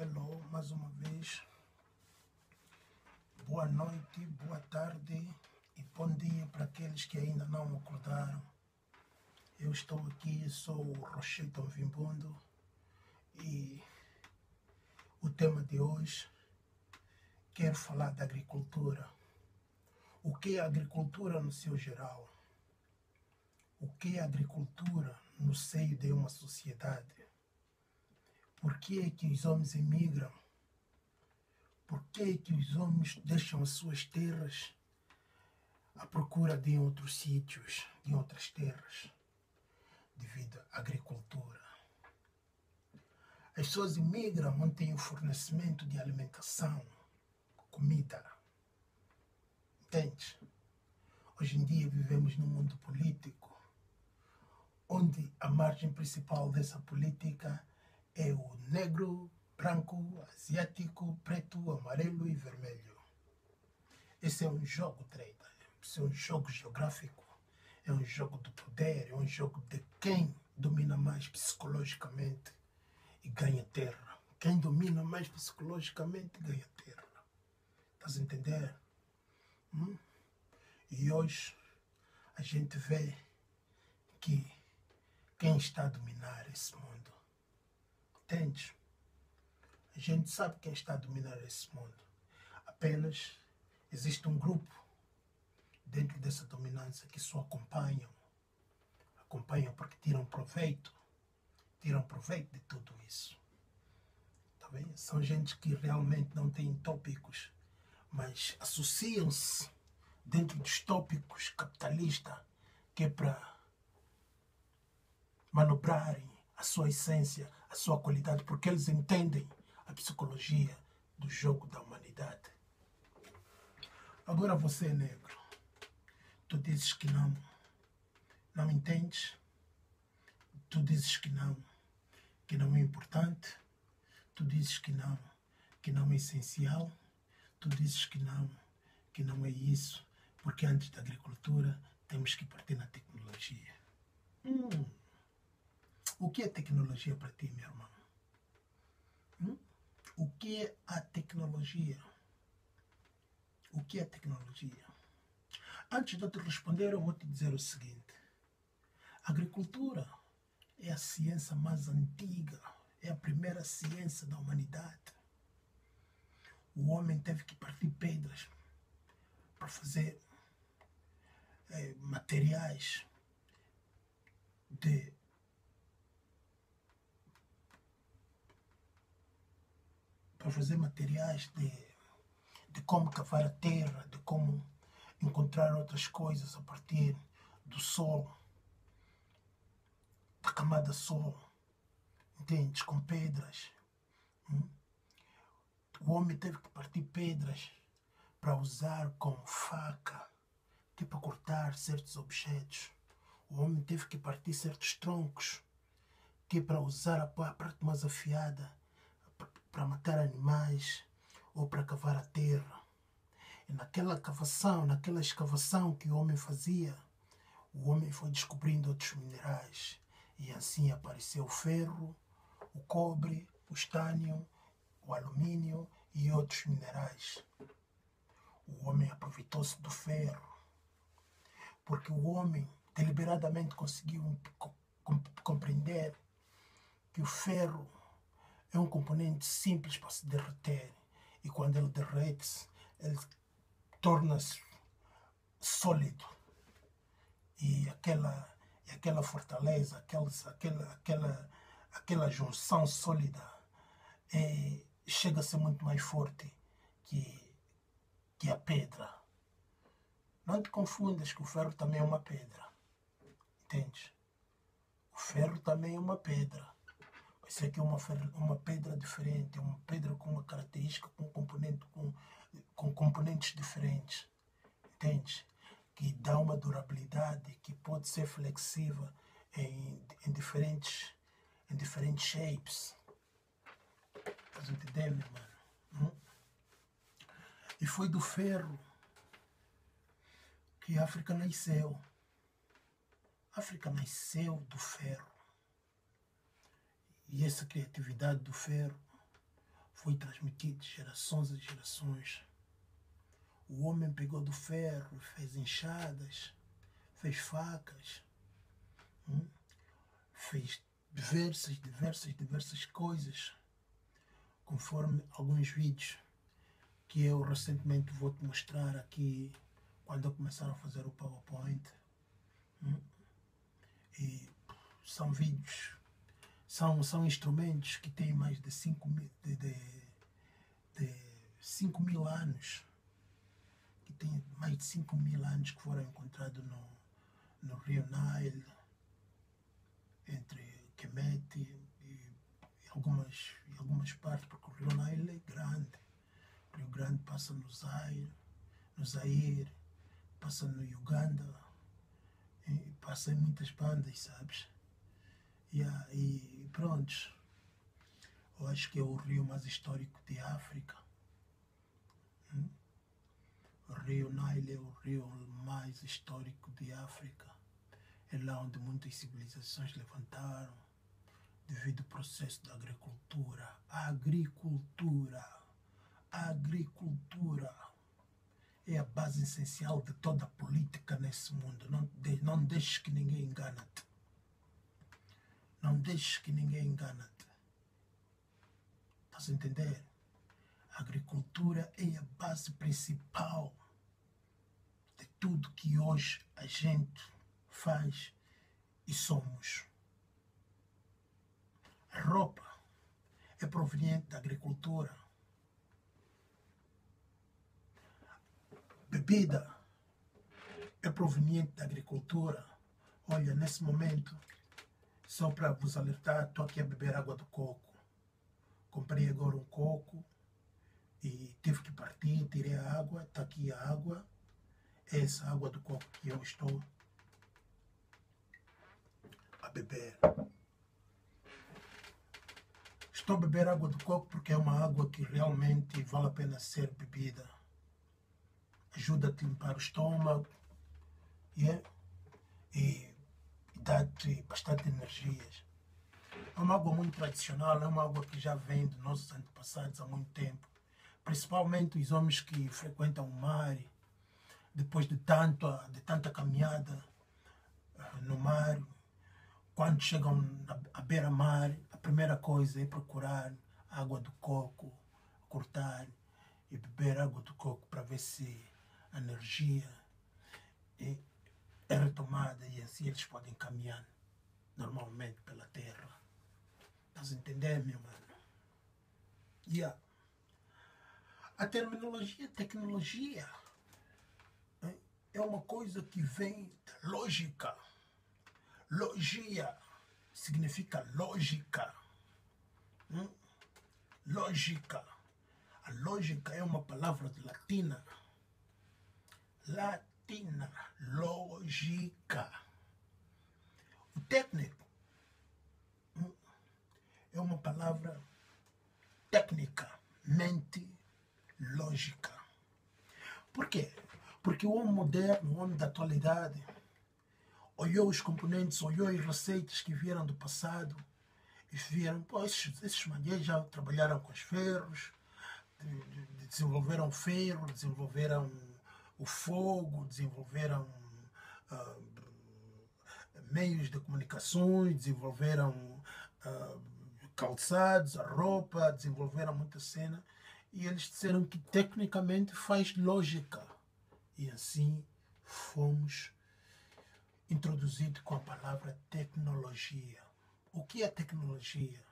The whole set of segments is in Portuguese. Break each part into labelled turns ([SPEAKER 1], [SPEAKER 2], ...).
[SPEAKER 1] Hello, mais uma vez. Boa noite, boa tarde e bom dia para aqueles que ainda não acordaram. Eu estou aqui, sou o Rocheton Vimbundo e o tema de hoje, quero falar da agricultura. O que é a agricultura no seu geral? O que é a agricultura no seio de uma sociedade? Por que é que os homens emigram? Por que é que os homens deixam as suas terras à procura de outros sítios, de outras terras? Devido à agricultura. As pessoas imigram onde tem o fornecimento de alimentação, comida. Entende? Hoje em dia vivemos num mundo político, onde a margem principal dessa política é o negro, branco, asiático, preto, amarelo e vermelho. Esse é um jogo, trader. Esse é um jogo geográfico. É um jogo do poder. É um jogo de quem domina mais psicologicamente e ganha terra. Quem domina mais psicologicamente ganha terra. Estás a entender? E hoje a gente vê que quem está a dominar esse mundo. Entende? A gente sabe quem está a dominar esse mundo. Apenas existe um grupo dentro dessa dominância que só acompanham. Acompanham porque tiram proveito de tudo isso. Tá bem? São gente que realmente não têm tópicos, mas associam-se dentro dos tópicos capitalistas, que é para manobrarem a sua essência, a sua qualidade, porque eles entendem a psicologia do jogo da humanidade. Agora você, negro, tu dizes que não entendes, tu dizes que não é importante, tu dizes que não é essencial, tu dizes que não é isso, porque antes da agricultura temos que partir na tecnologia. O que é tecnologia para ti, meu irmão? O que é a tecnologia? O que é tecnologia? Antes de eu te responder, eu vou te dizer o seguinte. A agricultura é a ciência mais antiga, é a primeira ciência da humanidade. O homem teve que partir pedras para fazer materiais de como cavar a terra, de como encontrar outras coisas a partir do solo, da camada solo, entende? Com pedras. O homem teve que partir pedras para usar como faca, que é para cortar certos objetos. O homem teve que partir certos troncos, que é para usar a parte mais afiada, para matar animais ou para cavar a terra. E naquela escavação que o homem fazia, o homem foi descobrindo outros minerais. E assim apareceu o ferro, o cobre, o estânio, o alumínio e outros minerais. O homem aproveitou-se do ferro, porque o homem deliberadamente conseguiu compreender que o ferro é um componente simples para se derreter. E quando ele derrete-se, ele torna-se sólido. E aquela fortaleza, aquela junção sólida chega a ser muito mais forte que a pedra. Não te confundas que o ferro também é uma pedra. Entende? O ferro também é uma pedra. Isso aqui é uma pedra diferente, é uma pedra com uma característica, com componentes diferentes. Entende? Que dá uma durabilidade, que pode ser flexível em diferentes shapes. Estás entendendo, meu irmão? E foi do ferro que a África nasceu. A África nasceu do ferro. E essa criatividade do ferro foi transmitido de gerações em gerações. O homem pegou do ferro, fez enxadas, fez facas, fez diversas coisas, conforme alguns vídeos que eu recentemente vou te mostrar aqui quando eu começar a fazer o PowerPoint. E são vídeos, são instrumentos que têm mais de 5 mil anos, que têm mais de 5 mil anos, que foram encontrados no rio Nile, entre Kemet e algumas partes, porque o rio Nile é grande. O Rio Grande passa no Zaire, passa no Uganda, e passa em muitas bandas, sabes? E pronto, eu acho que é o rio mais histórico de África. O rio Nile é o rio mais histórico de África. É lá onde muitas civilizações levantaram devido ao processo da agricultura. A agricultura é a base essencial de toda a política nesse mundo. Não deixes que ninguém engane-te. Não deixes que ninguém engane-te. Estás a entender? A agricultura é a base principal de tudo que hoje a gente faz e somos. A roupa é proveniente da agricultura. Bebida é proveniente da agricultura. Olha, nesse momento, só para vos alertar, estou aqui a beber água do coco. Comprei agora um coco e tive que partir, tirei a água, está aqui a água. É essa água do coco que eu estou a beber. Estou a beber água do coco porque é uma água que realmente vale a pena ser bebida. Ajuda a te limpar o estômago, e dá-te bastante energias. É uma água muito tradicional, é uma água que já vem dos nossos antepassados há muito tempo. Principalmente os homens que frequentam o mar, depois de tanta caminhada no mar, quando chegam à beira-mar, a primeira coisa é procurar água do coco, cortar e beber água do coco para ver se a energia é retomada e assim eles podem caminhar normalmente pela terra. Estás a entender, meu mano? A tecnologia é uma coisa que vem da lógica. Logia significa lógica. Lógica. A lógica é uma palavra latina. Lógica. O técnico é uma palavra técnica, mente, lógica. Por quê? Porque o homem moderno, o homem da atualidade, olhou os componentes, olhou as receitas que vieram do passado e viram, pô, esses manhãs já trabalharam com os ferros, desenvolveram ferro, desenvolveram o fogo, desenvolveram meios de comunicações, desenvolveram calçados, a roupa, desenvolveram muita cena, e eles disseram que tecnicamente faz lógica. E assim fomos introduzidos com a palavra tecnologia. O que é tecnologia?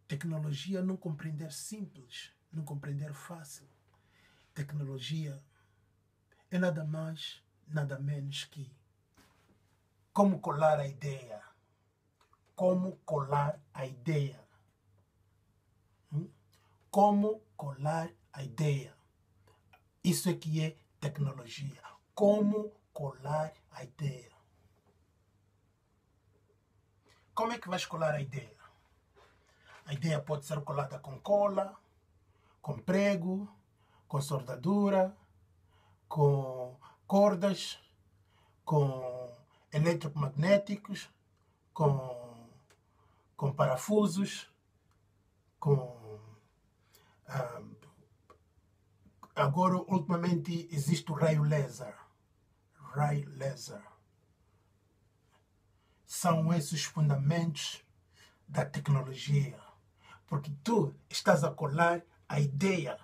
[SPEAKER 1] Tecnologia não compreender simples, não compreender fácil. Tecnologia é nada mais, nada menos que como colar a ideia. Como colar a ideia. Como colar a ideia. Isso é que é tecnologia. Como colar a ideia. Como é que vais colar a ideia? A ideia pode ser colada com cola, com prego, com soldadura, com cordas, com eletromagnéticos, com parafusos, com Agora, ultimamente, existe o raio laser. Raio laser. São esses fundamentos da tecnologia. Porque tu estás a colar a ideia.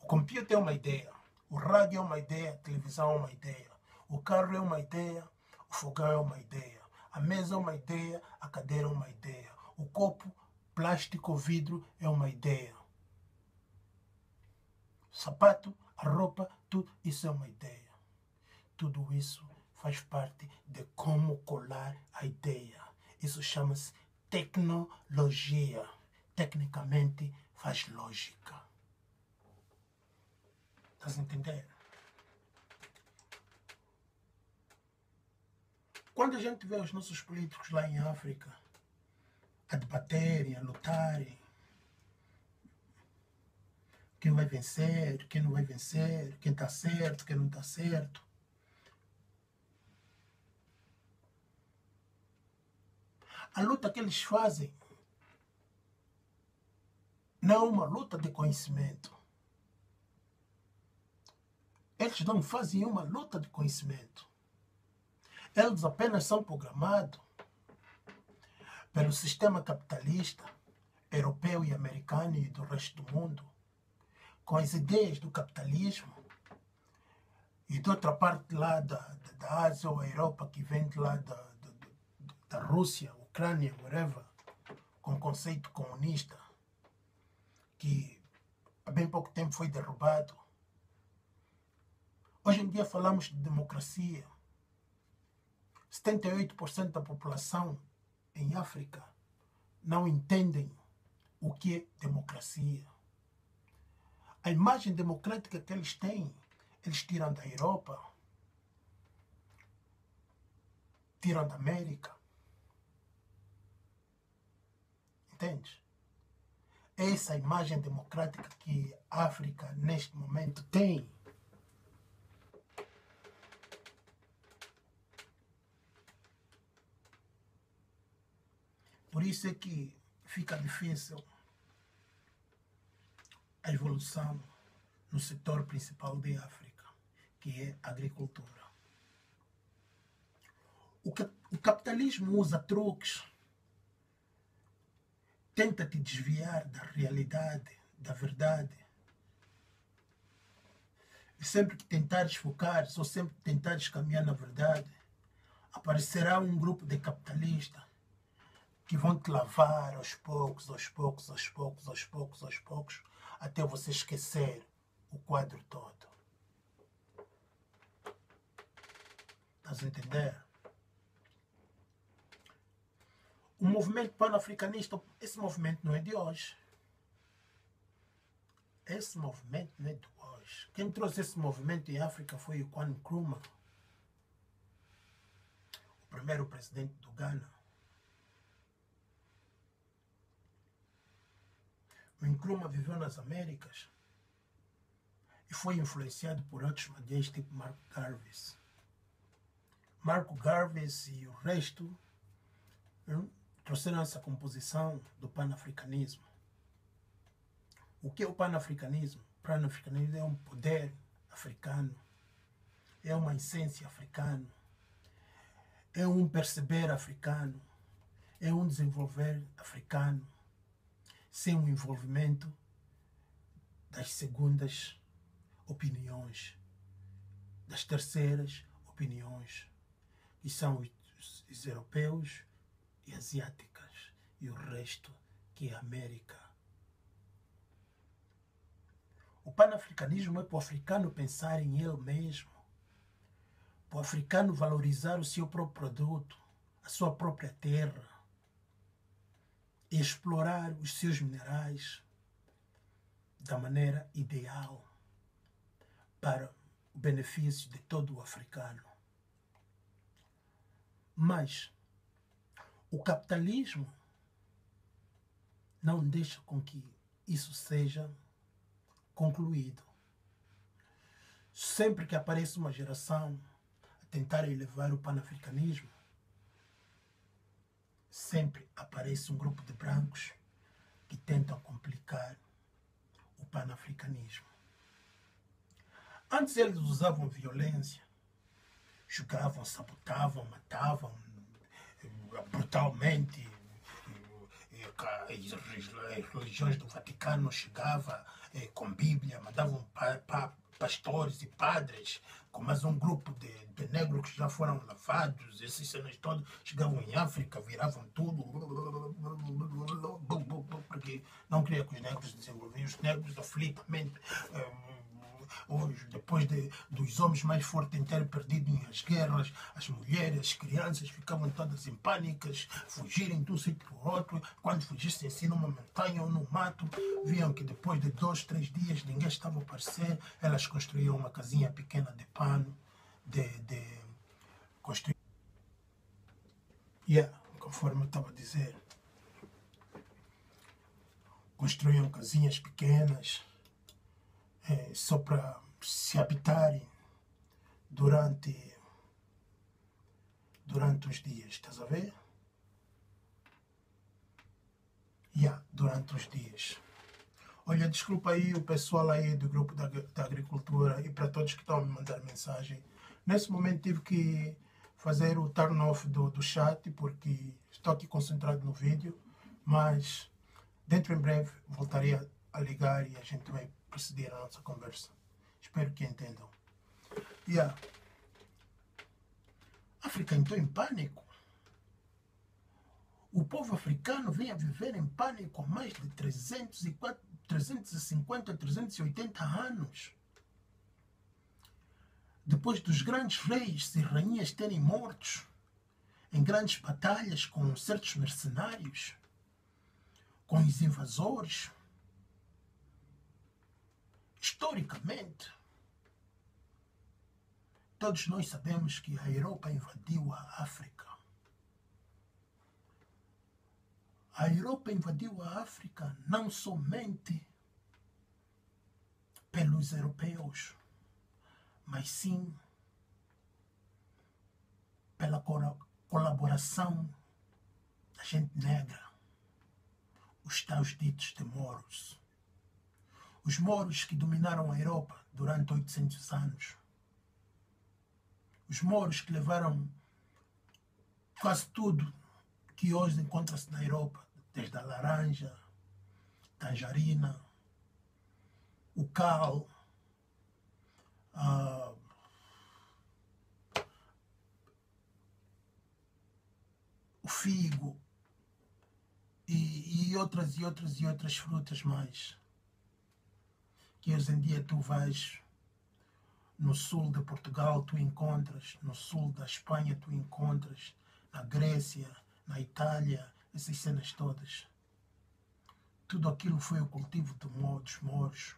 [SPEAKER 1] O computer é uma ideia. O rádio é uma ideia. A televisão é uma ideia. O carro é uma ideia. O fogão é uma ideia. A mesa é uma ideia. A cadeira é uma ideia. O copo, plástico, vidro é uma ideia. O sapato, a roupa, tudo isso é uma ideia. Tudo isso faz parte de como colar a ideia. Isso chama-se tecnologia. Tecnicamente faz lógica. Estás a entender? Quando a gente vê os nossos políticos lá em África a debaterem, a lutarem, quem vai vencer, quem não vai vencer, quem está certo, quem não está certo. A luta que eles fazem não é uma luta de conhecimento. Eles não fazem uma luta de conhecimento. Eles apenas são programados pelo sistema capitalista europeu e americano e do resto do mundo, com as ideias do capitalismo, e de outra parte lá da Ásia ou Europa, que vem de lá da Rússia, Ucrânia, whatever, com conceito comunista, que há bem pouco tempo foi derrubado. Hoje em dia falamos de democracia. 78% da população em África não entendem o que é democracia. A imagem democrática que eles têm, eles tiram da Europa, tiram da América. Entende? É essa imagem democrática que a África, neste momento, tem. Por isso é que fica difícil a evolução no setor principal de África, que é a agricultura. O capitalismo usa truques, tenta te desviar da realidade, da verdade. E sempre que tentares focar, ou sempre que tentares caminhar na verdade, aparecerá um grupo de capitalistas que vão te lavar aos poucos, aos poucos, aos poucos, aos poucos, aos poucos, até você esquecer o quadro todo. Estás a entender? O movimento pan-africanista, esse movimento não é de hoje. Esse movimento não é de hoje. Quem trouxe esse movimento em África foi o Kwame Nkrumah, o primeiro presidente do Ghana. O Nkrumah viveu nas Américas e foi influenciado por outros madeais tipo Marco Garvey. Marco Garvey e o resto trouxeram essa composição do panafricanismo. O que é o panafricanismo? O panafricanismo é um poder africano, é uma essência africana, é um perceber africano, é um desenvolver africano, sem o envolvimento das segundas opiniões, das terceiras opiniões, que são os europeus e asiáticas, e o resto que é a América. O panafricanismo é para o africano pensar em ele mesmo, para o africano valorizar o seu próprio produto, a sua própria terra, e explorar os seus minerais da maneira ideal para o benefício de todo o africano. Mas o capitalismo não deixa com que isso seja concluído. Sempre que aparece uma geração a tentar elevar o panafricanismo, sempre aparece um grupo de brancos que tentam complicar o panafricanismo. Antes eles usavam violência, jogavam, sabotavam, matavam brutalmente. As religiões do Vaticano chegavam com Bíblia, mandavam pastores e padres, com mais um grupo de negros que já foram lavados, essas cenas todas, chegavam em África, viravam tudo, porque não queria que os negros desenvolvessem, os negros aflitamente, depois dos homens mais fortes terem perdido nas guerras, as mulheres, as crianças ficavam todas em pânicas, fugirem de um sítio para o outro. Quando fugissem assim numa montanha ou no mato, viam que depois de 2, 3 dias ninguém estava a aparecer, elas construíam uma casinha pequena de pano, construir. Conforme eu estava a dizer, construíam casinhas pequenas, só para se habitarem durante os dias, estás a ver? Durante os dias. Olha, desculpa aí o pessoal aí do grupo da agricultura e para todos que estão a me mandar mensagem. Nesse momento tive que fazer o turn off do chat porque estou aqui concentrado no vídeo, mas dentro em breve voltarei a ligar e a gente vai proceder a nossa conversa. Espero que entendam. A África entrou em pânico. O povo africano vem a viver em pânico há mais de 350, 380 anos. Depois dos grandes reis e rainhas terem mortos em grandes batalhas com certos mercenários, com os invasores, historicamente, todos nós sabemos que a Europa invadiu a África. A Europa invadiu a África não somente pelos europeus, mas sim pela colaboração da gente negra, os tais ditos de moros. Os moros que dominaram a Europa durante 800 anos. Os moros que levaram quase tudo que hoje encontra-se na Europa, desde a laranja, tangerina, o cal, o figo e outras frutas mais. Que hoje em dia tu vais no sul de Portugal, tu encontras, no sul da Espanha tu encontras, na Grécia, na Itália, essas cenas todas. Tudo aquilo foi o cultivo dos moros,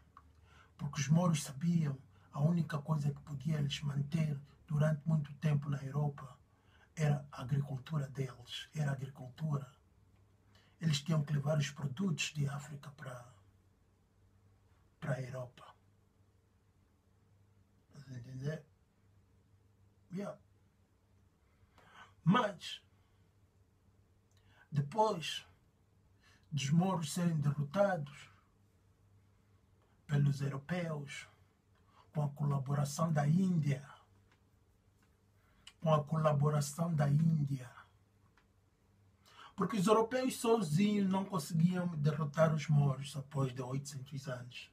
[SPEAKER 1] porque os moros sabiam a única coisa que podia lhes manter durante muito tempo na Europa era a agricultura deles, era a agricultura. Eles tinham que levar os produtos de África para a Europa. Entender? Mas, depois dos moros serem derrotados pelos europeus, com a colaboração da Índia, porque os europeus sozinhos não conseguiam derrotar os moros após de 800 anos.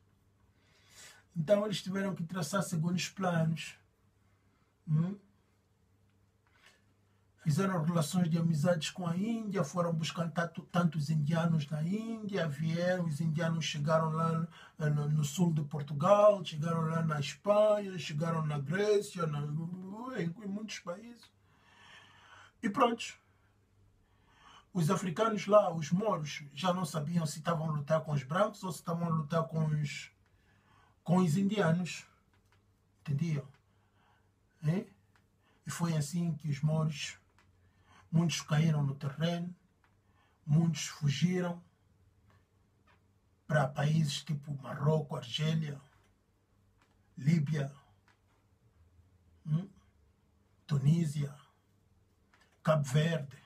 [SPEAKER 1] Então eles tiveram que traçar segundos planos. Fizeram relações de amizades com a Índia, foram buscar tantos indianos na Índia, vieram, os indianos chegaram lá no sul de Portugal, chegaram lá na Espanha, chegaram na Grécia, em muitos países. E pronto. Os africanos lá, os moros, já não sabiam se estavam a lutar com os brancos ou se estavam a lutar com os indianos. Entendiam? E foi assim que os moros, muitos caíram no terreno, muitos fugiram para países tipo Marrocos, Argélia, Líbia, Tunísia, Cabo Verde.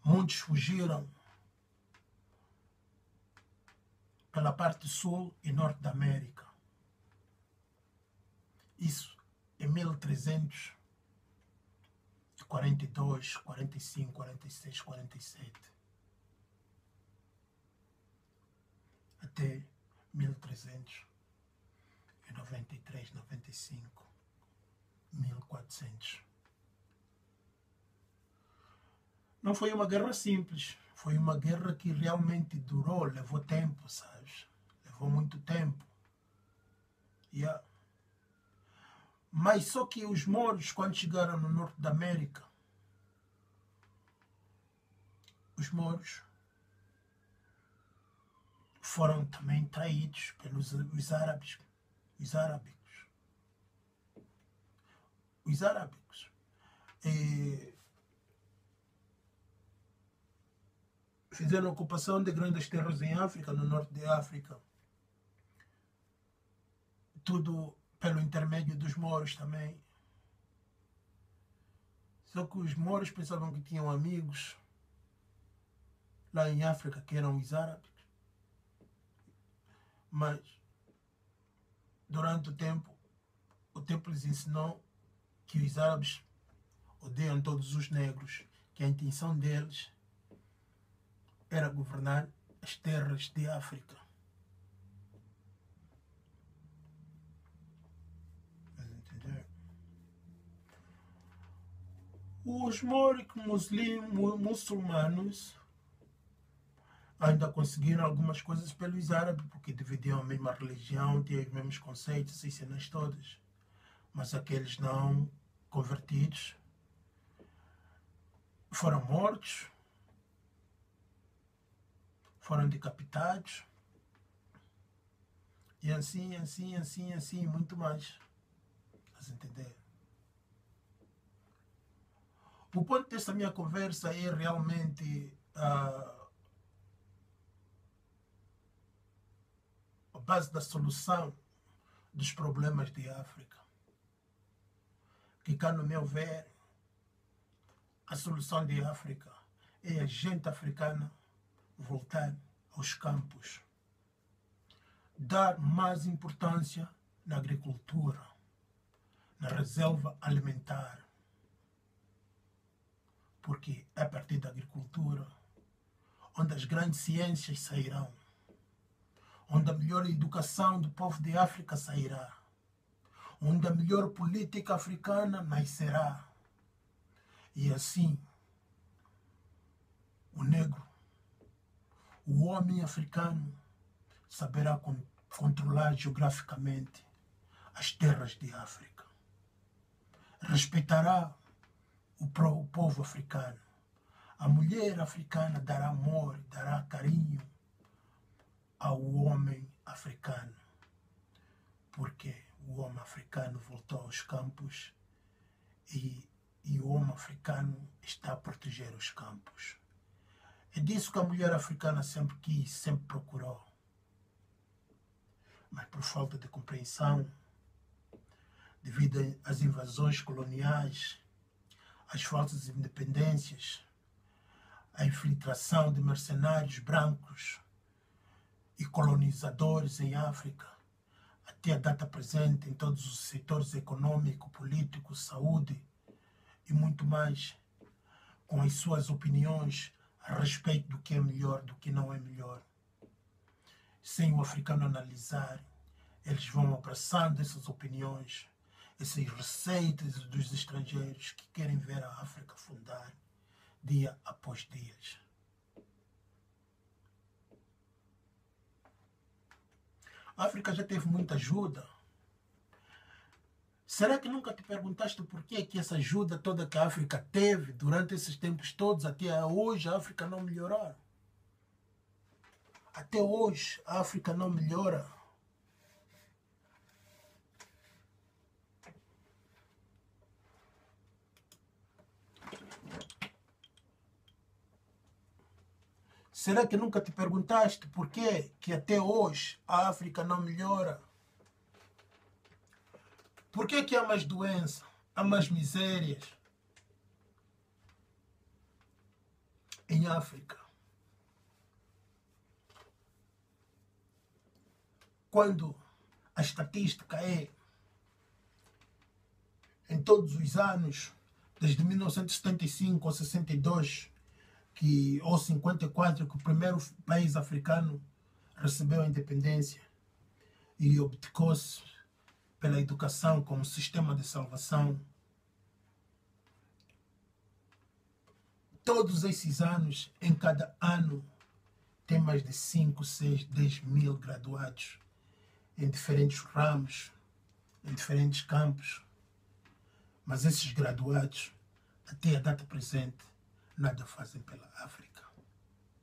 [SPEAKER 1] Muitos fugiram pela parte sul e norte da América. Isso em 1342, 45, 46, 47. Até 1393, 95, 1400. Não foi uma guerra simples, foi uma guerra que realmente durou, levou tempo, sabes? Levou muito tempo. Yeah. Mas só que os mouros, quando chegaram no norte da América, os mouros foram também traídos pelos os árabes. Os arábicos. Os arábicos. Fizeram ocupação de grandes terras em África, no norte de África. Tudo pelo intermédio dos mouros também. Só que os mouros pensavam que tinham amigos lá em África que eram os árabes. Mas, durante o tempo lhes ensinou que os árabes odeiam todos os negros, que a intenção deles era governar as terras de África. Os muçulmanos ainda conseguiram algumas coisas pelos árabes, porque dividiam a mesma religião, tinham os mesmos conceitos, essas cenas todas. Mas aqueles não convertidos foram mortos, foram decapitados, e assim, muito mais. Estás a entender? O ponto dessa minha conversa é realmente a base da solução dos problemas de África. Que cá, no meu ver, a solução de África é a gente africana voltar aos campos. Dar mais importância na agricultura, na reserva alimentar. Porque é a partir da agricultura onde as grandes ciências sairão, onde a melhor educação do povo de África sairá, onde a melhor política africana nascerá. E assim, o negro, o homem africano, saberá controlar geograficamente as terras de África. Respeitará o povo africano. A mulher africana dará amor, dará carinho ao homem africano. Porque o homem africano voltou aos campos e o homem africano está a proteger os campos. É disso que a mulher africana sempre quis, sempre procurou. Mas por falta de compreensão, devido às invasões coloniais, às falsas independências, à infiltração de mercenários brancos e colonizadores em África, até a data presente em todos os setores econômico, político, saúde e muito mais, com as suas opiniões a respeito do que é melhor, do que não é melhor. Sem o africano analisar, eles vão abraçando essas opiniões, essas receitas dos estrangeiros que querem ver a África afundar dia após dia. A África já teve muita ajuda. Será que nunca te perguntaste por que essa ajuda toda que a África teve durante esses tempos todos, até hoje a África não melhorar? Até hoje a África não melhora. Será que nunca te perguntaste por que até hoje a África não melhora? Por que há mais doença, há mais misérias em África? quando a estatística é, em todos os anos, desde 1975 ou 62, ou 54, que o primeiro país africano recebeu a independência e obtecou-se pela educação como sistema de salvação. Todos esses anos, em cada ano, tem mais de 5, 6, 10 mil graduados em diferentes ramos, em diferentes campos. Mas esses graduados, até a data presente, nada fazem pela África.